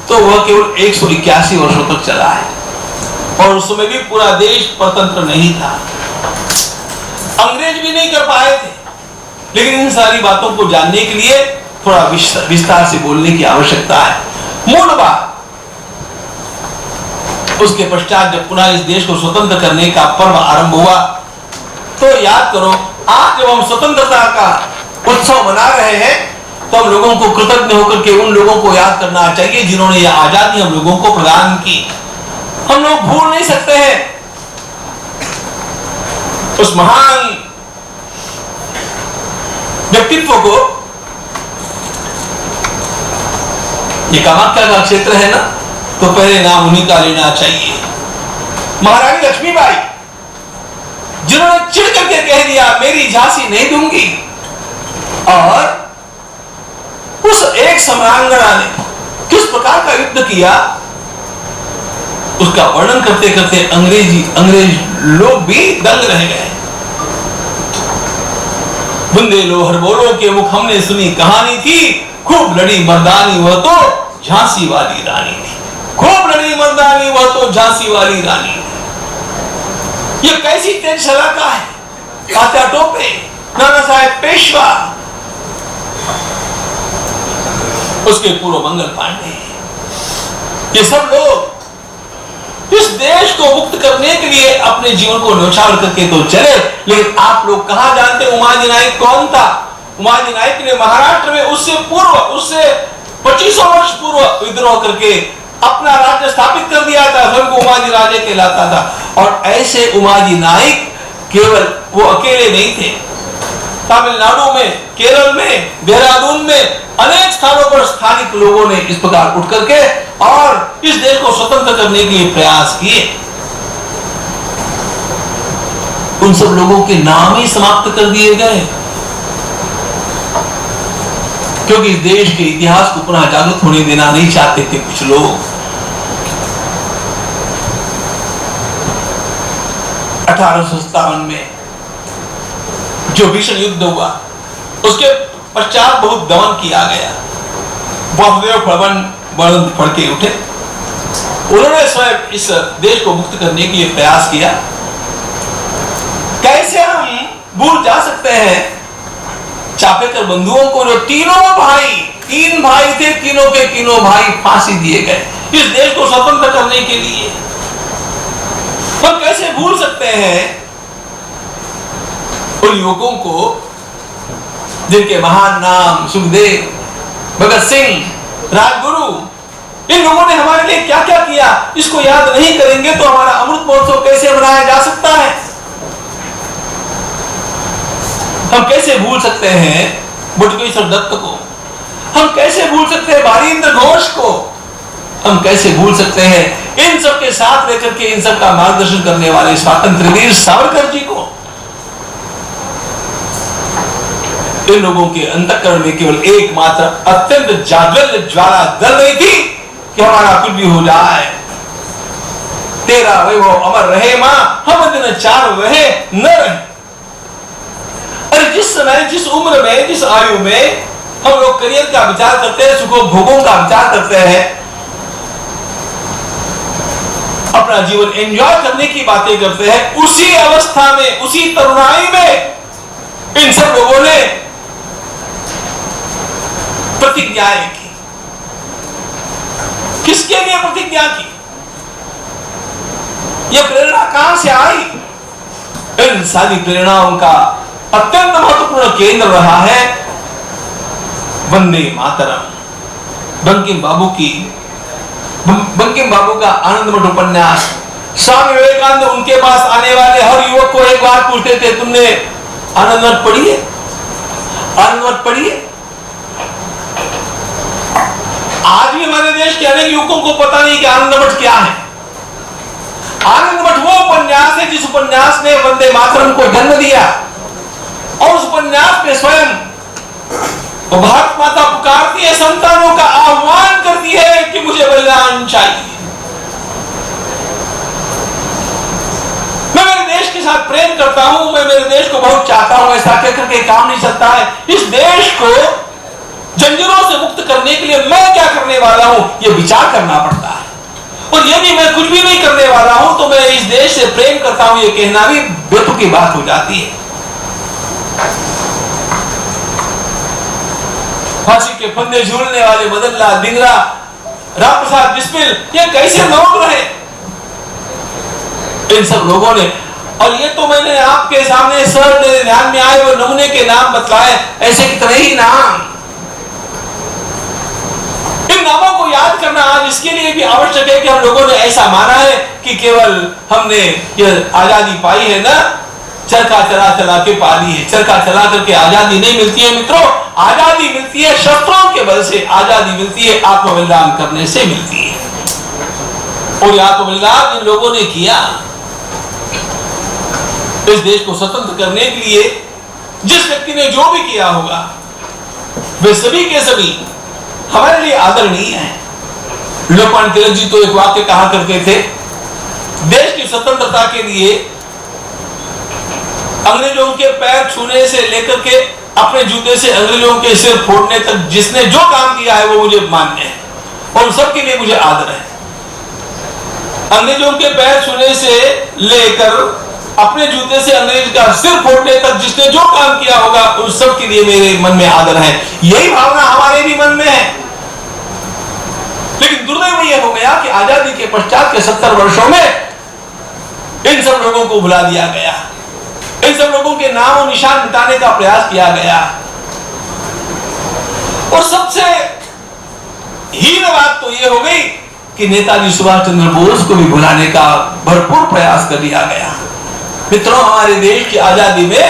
S1: तो वह केवल 181 वर्षों तक चला है, और उस समय भी पूरा देश परतंत्र नहीं था, अंग्रेज भी नहीं कर पाए थे। लेकिन इन सारी बातों को जानने के लिए थोड़ा विस्तार से बोलने की आवश्यकता है। मूल बात, उसके पश्चात जब पुनः इस देश को स्वतंत्र करने का पर्व आरंभ हुआ, तो याद करो, आज जब हम स्वतंत्रता का उत्सव मना रहे हैं तो हम लोगों को कृतज्ञ होकर के उन लोगों को याद करना चाहिए जिन्होंने यह आजादी हम लोगों को प्रदान की। हम लोग भूल नहीं सकते हैं उस महान व्यक्तित्व को। ये कामाख्या का क्षेत्र है ना, तो पहले नाम उन्हीं का लेना चाहिए। महारानी लक्ष्मीबाई, जिन्होंने चिढ़ करके कह दिया मेरी झांसी नहीं दूंगी, और उस एक सम्रांगना ने किस प्रकार का युद्ध किया उसका वर्णन करते करते अंग्रेज लोग भी दंग रह गए। बुंदेलो हरबोलो के मुख हमने सुनी कहानी थी, खूब लड़ी मर्दानी वह तो झांसी वाली रानी थी, खूब लड़ी मर्दानी वह तो झांसी वाली रानी थी। ये कैसी तेज सलाका है, तात्या टोपे, नाना साहेब पेशवा, उसके पूर्व मंगल पांडे, ये सब लोग इस देश को मुक्त करने के लिए अपने जीवन को न्यौछावर करके तो चले। लेकिन आप लोग कहां जानते उमाजी नाइक कौन था? उमाजी नाइक ने महाराष्ट्र में उससे 2500 वर्ष पूर्व विद्रोह करके अपना राज्य स्थापित कर दिया था, स्वयं को उमाजी राजे कहलाता था। और ऐसे उमाजी नाइक केवल वो अकेले नहीं थे, तमिलनाडु में, केरल में, देहरादून में अनेक स्थानों पर स्थानिक लोगों ने इस प्रकार उठ करके और इस देश को स्वतंत्र करने के लिए प्रयास किए। उन सब लोगों के नाम ही समाप्त कर दिए गए, क्योंकि इस देश के इतिहास को पुनः जागृत होने देना नहीं चाहते थे कुछ लोग। 1857 में जो भीषण युद्ध हुआ, उसके पश्चात बहुत दमन किया गया। वासुदेव फड़ के उठे, उन्होंने स्वयं इस देश को मुक्त करने के लिए प्रयास किया। कैसे हम भूल जा सकते हैं चापेकर बंधुओं को, जो तीन भाई थे, तीनों के तीनों भाई फांसी दिए गए इस देश को स्वतंत्र करने के लिए। हम कैसे भूल सकते हैं उन युवकों को जिनके महान नाम सुखदेव, भगत सिंह, राजगुरु, इन लोगों ने हमारे लिए क्या क्या किया, इसको याद नहीं करेंगे तो हमारा अमृत महोत्सव कैसे मनाया जा सकता है? हम कैसे भूल सकते हैं बटुकेश्वर दत्त को? हम कैसे भूल सकते हैं बारीन्द्र घोष को? हम कैसे भूल सकते हैं इन सब के साथ लेकर के इन सब का मार्गदर्शन करने वाले स्वातंत्र वीर सावरकर जी को? इन लोगों के अंतःकरण में केवल एकमात्र अत्यंत जाज्वल्य ज्वाला जल रही थी कि हमारा कुछ भी हो जाए, तेरा वैभव अमर रहे मां, हम दिन चार रहे न रहे। अरे जिस समय, जिस उम्र में, जिस आयु में हम लोग करियर का विचार करते हैं, सुखोभोगों का विचार करते हैं, अपना जीवन एंजॉय करने की बातें करते हैं, उसी अवस्था में, उसी तरुणाई में इन सब लोगों ने प्रतिज्ञाएं की। किसके लिए प्रतिज्ञा की? यह प्रेरणा कहां से आई? इन सारी प्रेरणाओं का अत्यंत महत्वपूर्ण केंद्र रहा है वंदे मातरम। बंकिम बाबू का आनंदमठ उपन्यास। स्वामी विवेकानंद उनके पास आने वाले हर युवक को एक बार पूछते थे, तुमने आनंदमठ पढ़ी है? आनंदमठ पढ़ी है? आज भी हमारे देश के अनेक युवकों को पता नहीं कि आनंदमठ क्या है। आनंदमठ वो उपन्यास है जिस उपन्यास ने वंदे मातरम को जन्म दिया, और उस उपन्यास में स्वयं वो भारत माता पुकारती है, संतानों का आह्वान करती है कि मुझे बलिदान चाहिए। मैं मेरे देश के साथ प्रेम करता हूं, मैं मेरे देश को बहुत चाहता हूं, ऐसा कहकर के काम नहीं चलता है। इस देश को जंजीरों से मुक्त करने के लिए मैं क्या करने वाला हूं, यह विचार करना पड़ता है। और यदि मैं कुछ भी नहीं करने वाला हूं तो मैं इस देश से प्रेम करता हूं, यह कहना भी बेतुकी की बात हो जाती है। फांसी के फंदे झूलने वाले मदन लाल धिंगरा, राम प्रसाद बिस्मिल, ये कैसे लोग रहे इन सब लोगों ने। और ये तो मैंने आपके सामने सर मेरे ध्यान में आए वो नमूने के नाम बतलाए, ऐसे कितने ही नाम। इन नामों को याद करना आज इसके लिए भी आवश्यक है कि हम लोगों ने ऐसा माना है कि केवल हमने ये आजादी पाई है ना, चरखा चला के पाली है, चरखा चला करके आजादी नहीं मिलती है मित्रों। आजादी मिलती है शस्त्रों के बल से, आजादी मिलती है आत्म बलिदान करने से मिलती है। और ये आत्म बलिदान इन लोगों ने किया इस देश को स्वतंत्र करने के लिए। जिस व्यक्ति ने जो भी किया होगा वे सभी के सभी हमारे लिए आदरणीय है। लोकमान्य तिलक जी तो एक वाक्य कहा करते थे, देश की स्वतंत्रता के लिए अंग्रेजों के पैर छूने से लेकर के अपने जूते से अंग्रेजों के सिर फोड़ने तक जिसने जो काम किया है वो मुझे मान्य है और सबके लिए मुझे आदर है। अंग्रेजों के पैर छूने से लेकर अपने जूते से अंग्रेज का सिर फोड़ने तक जिसने जो काम किया होगा उन सब के लिए मेरे मन में आदर है। यही भावना हमारे भी मन में है। लेकिन दुर्दैव यह हो गया कि आजादी के पश्चात के 70 वर्षों में इन सब लोगों को भुला दिया गया, इन सब लोगों के नाम और निशान मिटाने का प्रयास किया गया। और सबसे हीन बात तो यह हो गई कि नेताजी सुभाष चंद्र बोस को भी भुलाने का भरपूर प्रयास कर लिया गया। मित्रों, हमारे देश की आजादी में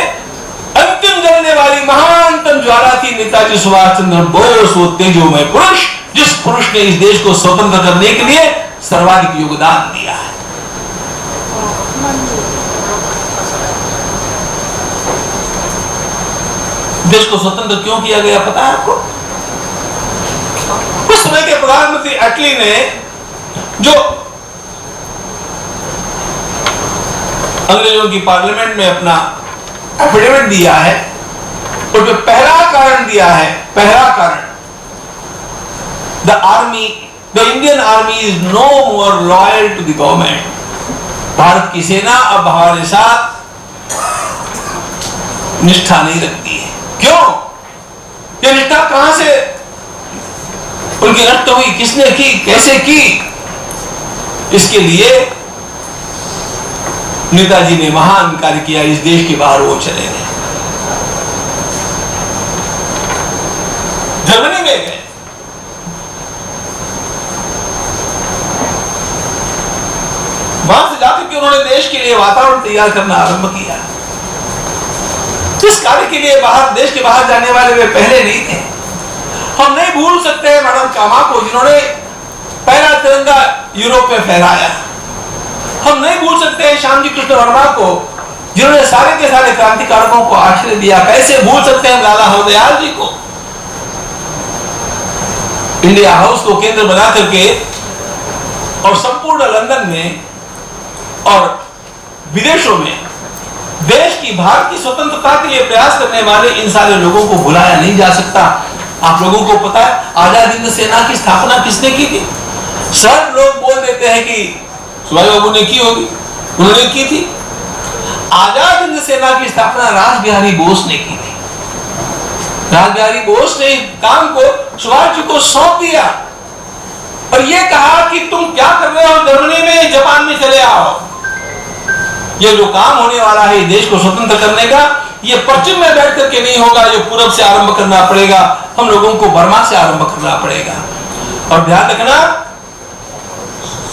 S1: अंतिम जलने वाली महानतम ज्वाला थी नेताजी सुभाष चंद्र बोस, वो तेजोमय पुरुष, जिस पुरुष ने इस देश को स्वतंत्र करने के लिए सर्वाधिक योगदान दिया है। देश को स्वतंत्र क्यों किया गया पता है आपको? उस समय के प्रधानमंत्री एटली ने जो अंग्रेजों की पार्लियामेंट में अपना एफिडेविट दिया है और जो पहला कारण दिया है, पहला कारण, the Indian army is no more loyal to the government. Bharat की सेना अब हमारे साथ निष्ठा नहीं रखती है। क्यों? ये निष्ठा कहां से उनकी नष्ट हुई, किसने की, कैसे की? इसके लिए नेताजी ने महान कार्य किया। इस देश के बाहर वो चले गए, जर्मनी में गए, वहां से जाकर के उन्होंने देश के लिए वातावरण तैयार करना आरंभ किया। जिस कार्य के लिए बाहर, देश के बाहर जाने वाले वे पहले नहीं थे। हम नहीं भूल सकते हैं मैडम कामा को, जिन्होंने पहला तिरंगा यूरोप में फहराया। हम नहीं भूल सकते हैं श्यामजी कृष्ण वर्मा को, जिन्होंने सारे के सारे क्रांतिकारकों को आश्रय दिया। कैसे भूल सकते हैं लाला हरदयाल जी को, इंडिया हाउस को केंद्र बना करके और संपूर्ण लंदन में और विदेशों में देश की, भारत की स्वतंत्रता के लिए प्रयास करने वाले इन सारे लोगों को भुलाया नहीं जा सकता। आप लोगों को पता है आजाद हिंद सेना की स्थापना किसने की थी? सब लोग बोल देते हैं कि सुभाष बाबू ने की होगी, उन्होंने की थी। आजाद हिंद सेना की स्थापना रासबिहारी बोस ने की थी। रासबिहारी बोस ने काम को सुभाष जी को सौंप दिया और यह कहा कि तुम क्या कर रहे हो जर्मनी में, जापान में चले आओ। ये जो काम होने वाला है देश को स्वतंत्र करने का, ये पश्चिम में बैठ करके नहीं होगा, ये पूरब से आरंभ करना पड़ेगा। हम लोगों को बर्मा से आरंभ करना पड़ेगा। और ध्यान रखना,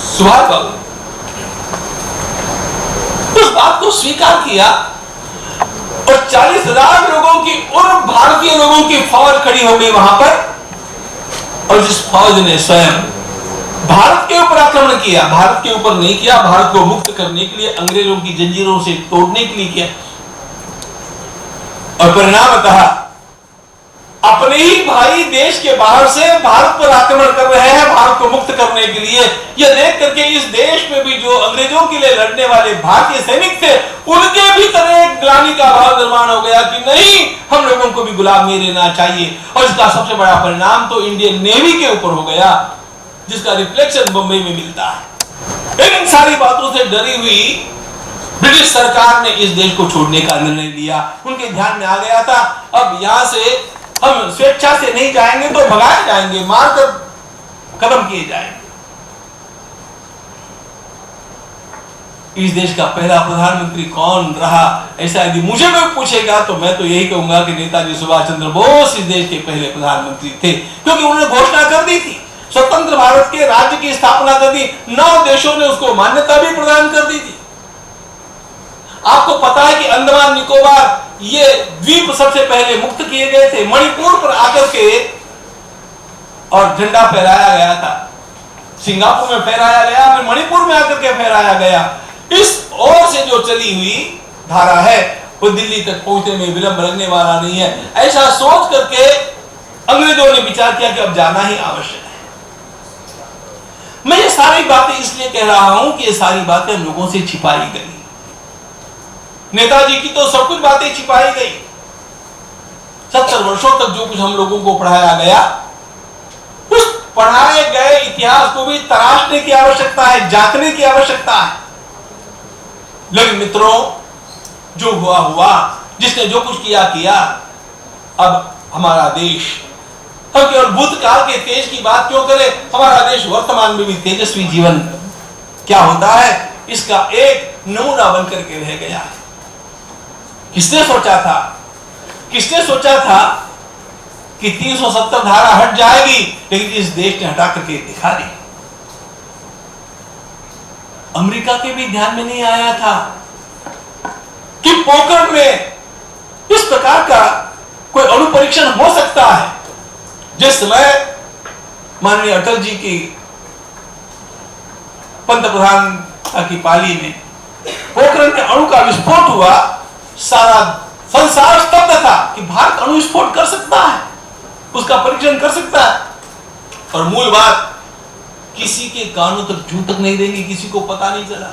S1: सुभाष बाबू उस बात को स्वीकार किया और 40,000 लोगों की और भारतीय लोगों की फौज खड़ी हो गई वहां पर। और जिस फौज ने स्वयं भारत के ऊपर आक्रमण किया, भारत के ऊपर नहीं किया, भारत को मुक्त करने के लिए, अंग्रेजों की जंजीरों से तोड़ने के लिए किया। और परिणामतः अपने ही भाई देश के बाहर से भारत पर आक्रमण कर रहे हैं भारत को मुक्त करने के लिए। यह देख करके इस देश में भी जो अंग्रेजों के लिए लड़ने वाले भारतीय सैनिक थे उनके भीतर एक ग्लानि का भाव निर्माण हो गया कि नहीं, हम लोगों को भी गुलाम नहीं रहना चाहिए। और इसका सबसे बड़ा परिणाम तो इंडियन नेवी के ऊपर हो गया, जिसका रिफ्लेक्शन बंबई में मिलता है। लेकिन इन सारी बातों से डरी हुई ब्रिटिश सरकार ने इस देश को छोड़ने का निर्णय लिया। उनके ध्यान में आ गया था अब यहां से हम स्वेच्छा से नहीं जाएंगे तो भगाए जाएंगे, मारकर खत्म किए जाएंगे। इस देश का पहला प्रधानमंत्री कौन रहा, ऐसा यदि मुझे कोई पूछेगा तो मैं तो यही कहूंगा कि नेताजी सुभाष चंद्र बोस इस देश के पहले प्रधानमंत्री थे, क्योंकि उन्होंने घोषणा कर दी थी, स्वतंत्र भारत के राज्य की स्थापना कर दी, 9 देशों ने उसको मान्यता भी प्रदान कर दी थी। आपको पता है कि अंडमान निकोबार ये द्वीप सबसे पहले मुक्त किए गए थे, मणिपुर पर आकर के और झंडा फहराया गया था, सिंगापुर में फहराया गया, फिर मणिपुर में आकर के फहराया गया। इस ओर से जो चली हुई धारा है वो दिल्ली तक पहुंचने में विलंब लगने वाला नहीं है। ऐसा सोच करके अंग्रेजों ने विचार किया कि अब जाना ही आवश्यक है। मैं ये सारी बातें इसलिए कह रहा हूं कि ये सारी बातें हम लोगों से छिपाई गई। नेताजी की तो सब कुछ बातें छिपाई गई। 70 वर्षों तक जो कुछ हम लोगों को पढ़ाया गया, उस पढ़ाए गए इतिहास को भी तराशने की आवश्यकता है, जांचने की आवश्यकता है। लेकिन मित्रों, जो हुआ हुआ, जिसने जो कुछ किया किया। अब हमारा देश, हम केवल भूतकाल के तेज की बात क्यों करें, हमारा देश वर्तमान में भी तेजस्वी जीवन क्या होता है इसका एक नमूना बनकर के रह गया है। किसने सोचा था कि 370 धारा हट जाएगी, लेकिन इस देश ने हटा करके दिखा दी। अमेरिका के भी ध्यान में नहीं आया था कि पोखरण में इस प्रकार का कोई अणु परीक्षण हो सकता है। जिस समय माननीय अटल जी की पंतप्रधान की पाली में पोखरण में अणु का विस्फोट हुआ, सारा संसार स्तब्ध था कि भारत अणु विस्फोट कर सकता है, उसका परीक्षण कर सकता है। और मूल बात, किसी के कानों तक जू तक नहीं देंगे, किसी को पता नहीं चला।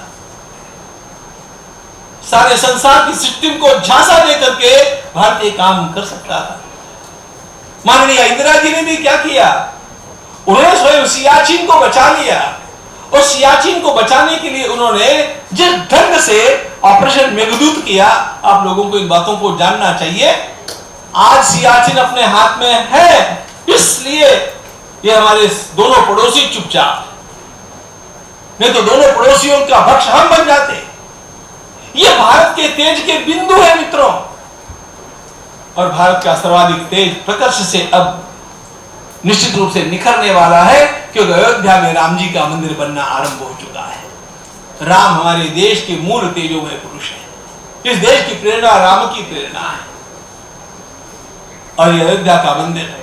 S1: सारे संसार की सिस्टम को झांसा देकर के भारत ये काम कर सकता था। माननीय इंदिरा जी ने भी क्या किया, उन्होंने स्वयं सियाचिन को बचा लिया। और सियाचिन को बचाने के लिए उन्होंने जिस ढंग से ऑपरेशन मेघदूत किया, आप लोगों को इन बातों को जानना चाहिए। आज सियाचिन अपने हाथ में है, इसलिए ये हमारे दोनों पड़ोसी चुपचाप, नहीं तो दोनों पड़ोसियों का भक्ष हम बन जाते। ये भारत के तेज के बिंदु है मित्रों, और भारत का सर्वाधिक तेज प्रकर्ष से अब निश्चित रूप से निखरने वाला है, क्योंकि अयोध्या में राम जी का मंदिर बनना आरंभ हो चुका है। राम हमारे देश के मूल तेजों में पुरुष है। इस देश की प्रेरणा राम की प्रेरणा है, और यह अयोध्या का मंदिर है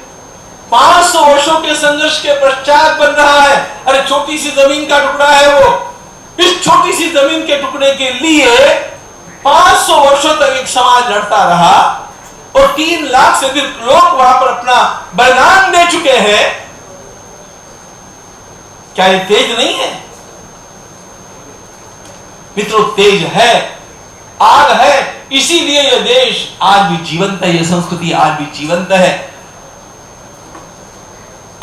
S1: 500 वर्षों के संघर्ष के पश्चात बन रहा है। अरे छोटी सी जमीन का टुकड़ा है वो, इस छोटी सी जमीन के टुकड़े के लिए 500 वर्षों तक एक समाज लड़ता रहा, और 3 लाख से अधिक लोग वहां पर अपना बलिदान दे चुके हैं। क्या ये तेज नहीं है मित्रों? तेज है, आग है, इसीलिए यह देश आज भी जीवंत है, यह संस्कृति आज भी जीवंत है।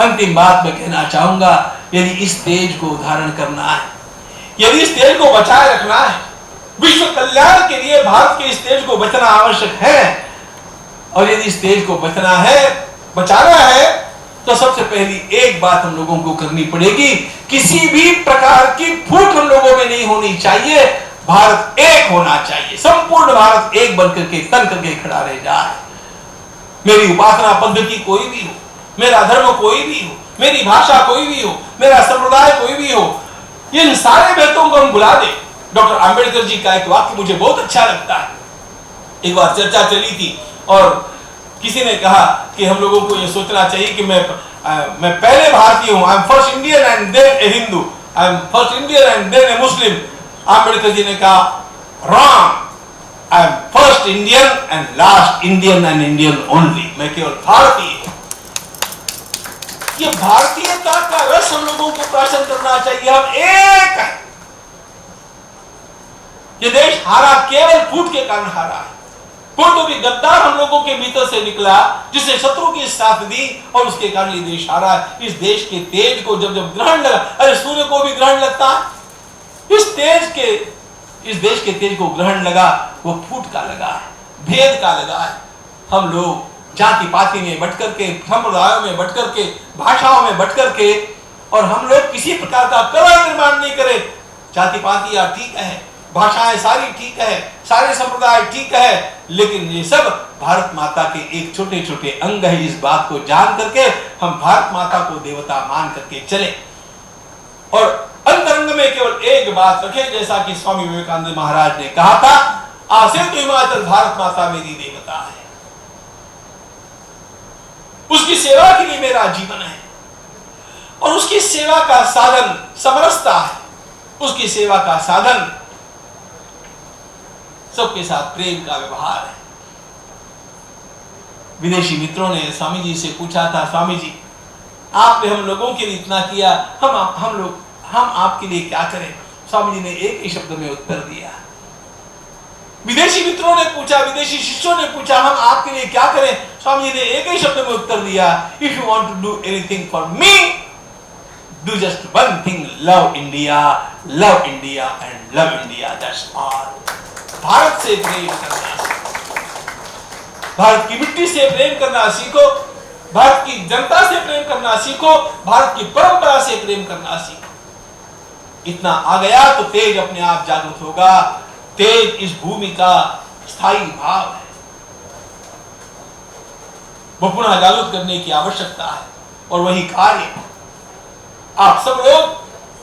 S1: अंतिम बात मैं कहना चाहूंगा, यदि इस तेज को धारण करना है, यदि इस तेज को बचाए रखना है, विश्व कल्याण के लिए भारत के इस तेज को बचना आवश्यक है। और यदि इस देश को बचाना है तो सबसे पहली एक बात हम लोगों को करनी पड़ेगी, किसी भी प्रकार की फूट हम लोगों में नहीं होनी चाहिए। भारत एक होना चाहिए, संपूर्ण भारत एक बनकर के तन करके खड़ा रह जाए। मेरी उपासना पद्धति कोई भी हो, मेरा धर्म कोई भी हो, मेरी भाषा कोई भी हो, मेरा संप्रदाय कोई भी हो, इन सारे भेदों को हम भुला दें। डॉक्टर अंबेडकर जी का एक वाक्य मुझे बहुत अच्छा लगता है। एक बार चर्चा चली थी और किसी ने कहा कि हम लोगों को यह सोचना चाहिए कि मैं पहले भारतीय हूं, I am first Indian and then a Hindu, I am first Indian and then a Muslim. Ambedkar ji ने कहा wrong, I am first Indian and last Indian and Indian only. मैं केवल भारतीय हूं। ये भारतीयता का रस हम लोगों को प्राशन करना चाहिए। हम एक हैं। ये देश हारा केवल फूट के कारण हारा है। कोई तो भी गद्दार हम लोगों के भीतर से निकला जिसने शत्रु की साथ दी और उसके कारण ये देश हारा। इस देश के तेज को जब जब ग्रहण लगा, अरे सूर्य को भी ग्रहण लगता है, इस देश के तेज को ग्रहण लगा, वो फूट का लगा है, भेद का लगा है। हम लोग जाति पाति में बट करके, संप्रदायों में बट करके, भाषाओं में बट करके, और हम लोग किसी प्रकार का कलह निर्माण नहीं करे। जाति पाति या ठीक है, भाषाएं सारी ठीक है, सारे संप्रदाय ठीक है, लेकिन ये सब भारत माता के एक छोटे छोटे अंग है। इस बात को जान करके हम भारत माता को देवता मान करके चले और अंतरंग में केवल एक बात रखें, जैसा कि स्वामी विवेकानंद महाराज ने कहा था, आसिर तो हिमाचल भारत माता मेरी देवता है। उसकी सेवा के लिए मेरा जीवन है और उसकी सेवा का साधन समरसता है। उसकी सेवा का साधन सबके साथ प्रेम का व्यवहार है। विदेशी मित्रों ने स्वामी जी से पूछा था, स्वामी जी आपने हम लोगों के लिए इतना किया, हम आपके लिए क्या करें? स्वामी जी ने एक ही शब्द में उत्तर दिया। विदेशी मित्रों ने पूछा, विदेशी शिष्यों ने पूछा, हम आपके लिए क्या करें? स्वामी जी ने एक ही शब्द में उत्तर दिया, if you want to do anything for me, do just one thing, love India and love India, that's all. Bharat से प्रेम करना सीखो, भारत की मिट्टी से प्रेम करना सीखो, भारत की जनता से प्रेम करना सीखो, भारत की परंपरा से प्रेम करना सीखो। इतना आ गया तो तेज अपने आप जागृत होगा। तेज इस भूमि का स्थायी भाव है, वो पुनः जागृत करने की आवश्यकता है और वही कार्य आप सब लोग,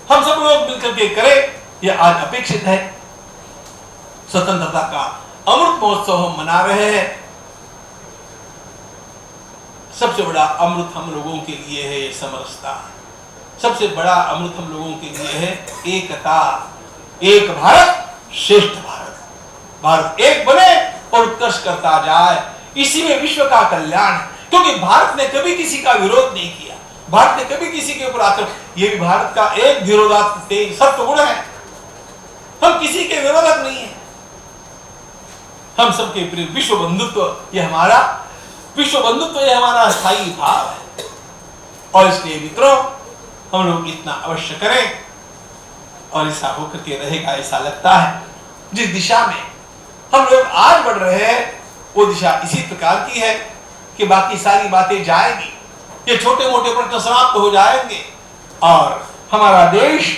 S1: हम सब लोग मिलकर के करें, यह आज अपेक्षित है। स्वतंत्रता का अमृत महोत्सव हम मना रहे हैं। सबसे बड़ा अमृत हम लोगों के लिए है ये समरसता। सबसे बड़ा अमृत हम लोगों के लिए है एकता। एक भारत श्रेष्ठ भारत। भारत एक बने और उत्कर्ष करता जाए, इसी में विश्व का कल्याण है। क्योंकि भारत ने कभी किसी का विरोध नहीं किया, भारत ने कभी किसी के ऊपर आकर, ये भी भारत का एक धीरोदात्त तेज सत्व गुण है। हम किसी के विरोधक नहीं है, हम सबके प्रिय विश्व बंधुत्व ये हमारा स्थायी भाव है। और इसलिए मित्रों हम लोग इतना अवश्य करें और ऐसा होकर के रहेगा, ऐसा लगता है। जिस दिशा में हम लोग आज बढ़ रहे हैं वो दिशा इसी प्रकार की है कि बाकी सारी बातें जाएंगी, ये छोटे मोटे प्रश्न समाप्त हो जाएंगे और हमारा देश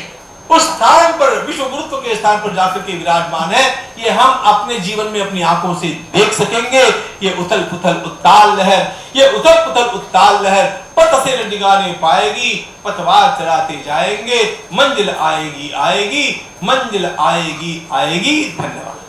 S1: उस स्थान पर, विश्व गुरुत्व के स्थान पर जाकर के विराजमान है। ये हम अपने जीवन में अपनी आंखों से देख सकेंगे। ये उथल पुथल उत्ताल लहर पथ से न डिगाने पाएगी, पतवार चलाते जाएंगे, मंजिल आएगी। धन्यवाद।